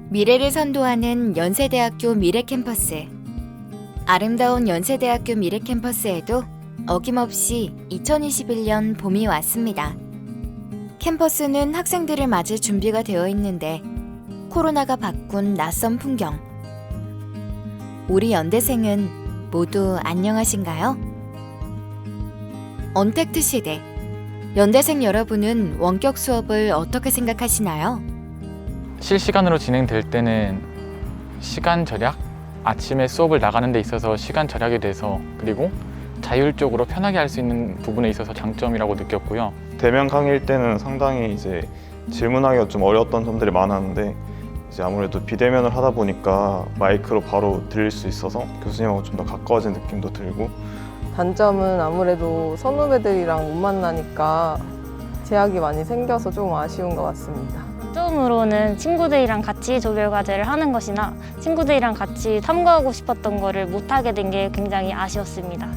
미래를 선도하는 연세대학교 미래캠퍼스. 아름다운 연세대학교 미래캠퍼스에도 어김없이 2021년 봄이 왔습니다. 캠퍼스는 학생들을 맞을 준비가 되어 있는데 코로나가 바꾼 낯선 풍경. 우리 연대생은 모두 안녕하신가요? 언택트 시대. 연대생 여러분은 원격 수업을 어떻게 생각하시나요? 실시간으로 진행될 때는 시간 절약, 아침에 수업을 나가는 데 있어서 시간 절약이 돼서, 그리고 자율적으로 편하게 할 수 있는 부분에 있어서 장점이라고 느꼈고요. 대면 강의일 때는 상당히 이제 질문하기가 좀 어려웠던 점들이 많았는데, 이제 아무래도 비대면을 하다 보니까 마이크로 바로 들릴 수 있어서 교수님하고 좀 더 가까워진 느낌도 들고. 단점은 아무래도 선후배들이랑 못 만나니까 제약이 많이 생겨서 조금 아쉬운 것 같습니다. 처음으로는 친구들이랑 같이 조별과제를 하는 것이나 친구들이랑 같이 탐구하고 싶었던 거를 못하게 된 게 굉장히 아쉬웠습니다.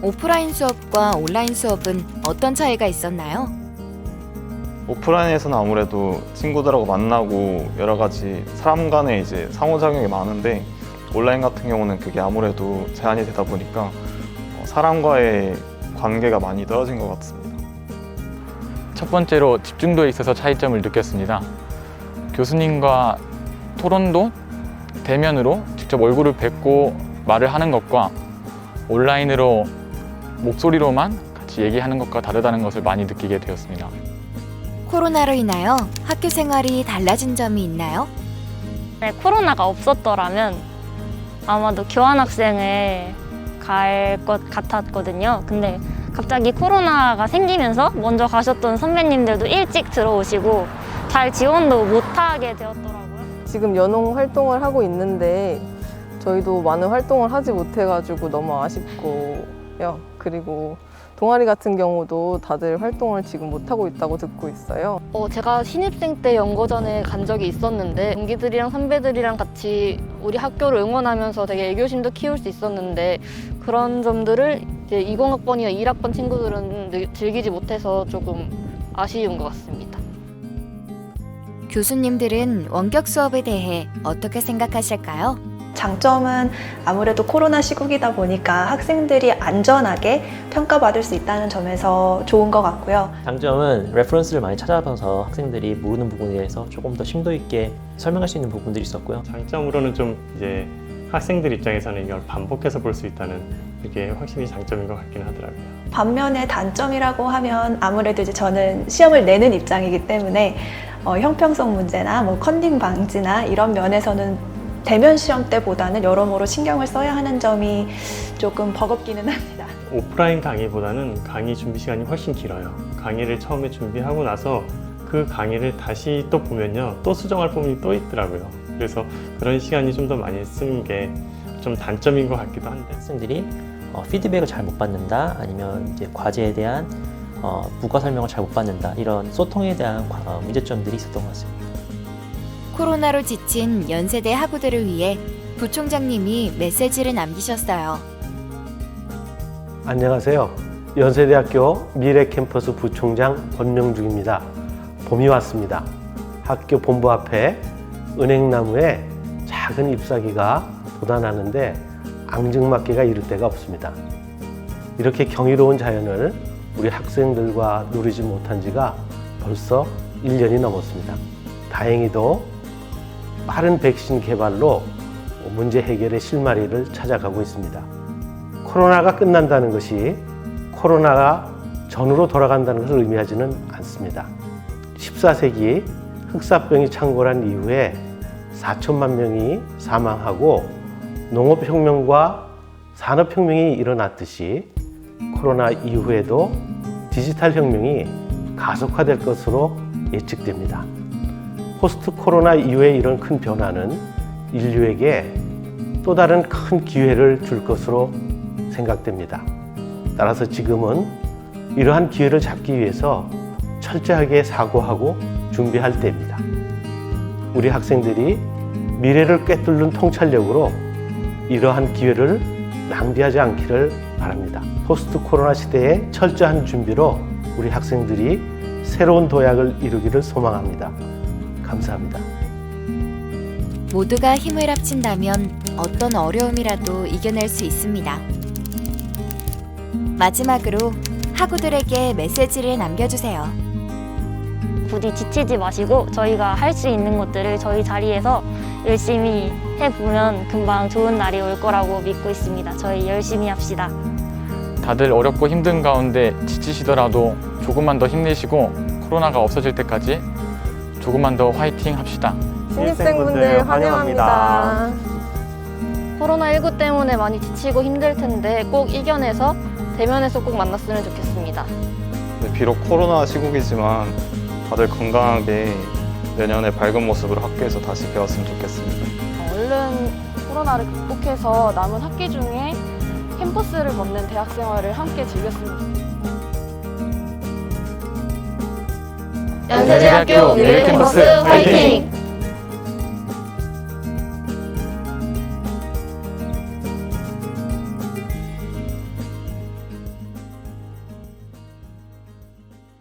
오프라인 수업과 온라인 수업은 어떤 차이가 있었나요? 오프라인에서는 아무래도 친구들하고 만나고 여러 가지 사람 간의 이제 상호작용이 많은데, 온라인 같은 경우는 그게 아무래도 제한이 되다 보니까 사람과의 관계가 많이 떨어진 것 같습니다. 첫 번째로 집중도에 있어서 차이점을 느꼈습니다. 교수님과 토론도 대면으로 직접 얼굴을 뵙고 말을 하는 것과 온라인으로 목소리로만 같이 얘기하는 것과 다르다는 것을 많이 느끼게 되었습니다. 코로나로 인하여 학교 생활이 달라진 점이 있나요? 네, 코로나가 없었더라면 아마도 교환학생을 갈 것 같았거든요. 근데 갑자기 코로나가 생기면서 먼저 가셨던 선배님들도 일찍 들어오시고 잘 지원도 못하게 되었더라고요. 지금 연홍 활동을 하고 있는데 저희도 많은 활동을 하지 못해가지고 너무 아쉽고요. 그리고 동아리 같은 경우도 다들 활동을 지금 못하고 있다고 듣고 있어요. 제가 신입생 때 연고전에 간 적이 있었는데 동기들이랑 선배들이랑 같이 우리 학교를 응원하면서 되게 애교심도 키울 수 있었는데 그런 점들을 이제 20학번이나 1학번 친구들은 즐기지 못해서 조금 아쉬운 것 같습니다. 교수님들은 원격 수업에 대해 어떻게 생각하실까요? 장점은 아무래도 코로나 시국이다 보니까 학생들이 안전하게 평가받을 수 있다는 점에서 좋은 것 같고요. 장점은 레퍼런스를 많이 찾아봐서 학생들이 모르는 부분에 대해서 조금 더 심도 있게 설명할 수 있는 부분들이 있었고요. 장점으로는 좀 이제 학생들 입장에서는 이걸 반복해서 볼 수 있다는 게 확실히 장점인 것 같긴 하더라고요. 반면에 단점이라고 하면 아무래도 이제 저는 시험을 내는 입장이기 때문에 형평성 문제나 컨닝 방지나 이런 면에서는 대면 시험 때보다는 여러모로 신경을 써야 하는 점이 조금 버겁기는 합니다. 오프라인 강의보다는 강의 준비 시간이 훨씬 길어요. 강의를 처음에 준비하고 나서 그 강의를 다시 또 보면요, 또 수정할 부분이 또 있더라고요. 그래서 그런 시간이 좀 더 많이 쓰는 게 좀 단점인 것 같기도 한데, 학생들이 피드백을 잘 못 받는다, 아니면 이제 과제에 대한 부가 설명을 잘 못 받는다, 이런 소통에 대한 문제점들이 있었던 것 같습니다. 코로나로 지친 연세대 학우들을 위해 부총장님이 메시지를 남기셨어요. 안녕하세요. 연세대학교 미래캠퍼스 부총장 권명중입니다. 봄이 왔습니다. 학교 본부 앞에 은행나무에 작은 잎사귀가 돋아나는데 앙증맞게가 이를 데가 없습니다. 이렇게 경이로운 자연을 우리 학생들과 누리지 못한 지가 벌써 1년이 넘었습니다. 다행히도 빠른 백신 개발로 문제 해결의 실마리를 찾아가고 있습니다. 코로나가 끝난다는 것이 코로나가 전으로 돌아간다는 것을 의미하지는 않습니다. 14세기 흑사병이 창궐한 이후에 4천만 명이 사망하고 농업혁명과 산업혁명이 일어났듯이 코로나 이후에도 디지털 혁명이 가속화될 것으로 예측됩니다. 포스트 코로나 이후의 이런 큰 변화는 인류에게 또 다른 큰 기회를 줄 것으로 생각됩니다. 따라서 지금은 이러한 기회를 잡기 위해서 철저하게 사고하고 준비할 때입니다. 우리 학생들이 미래를 꿰뚫는 통찰력으로 이러한 기회를 낭비하지 않기를 바랍니다. 포스트 코로나 시대의 철저한 준비로 우리 학생들이 새로운 도약을 이루기를 소망합니다. 감사합니다. 모두가 힘을 합친다면 어떤 어려움이라도 이겨낼 수 있습니다. 마지막으로 학우들에게 메시지를 남겨주세요. 부디 지치지 마시고 저희가 할 수 있는 것들을 저희 자리에서 열심히 해보면 금방 좋은 날이 올 거라고 믿고 있습니다. 저희 열심히 합시다. 다들 어렵고 힘든 가운데 지치시더라도 조금만 더 힘내시고 코로나가 없어질 때까지 조금만 더 화이팅 합시다. 신입생분들 환영합니다. 코로나19 때문에 많이 지치고 힘들 텐데 꼭 이겨내서 대면에서 꼭 만났으면 좋겠습니다. 네, 비록 코로나 시국이지만 다들 건강하게 내년에 밝은 모습으로 학교에서 다시 배웠으면 좋겠습니다. 얼른 코로나를 극복해서 남은 학기 중에 캠퍼스를 걷는 대학 생활을 함께 즐겼으면 좋겠습니다. 연세대학교 미래캠퍼스 화이팅!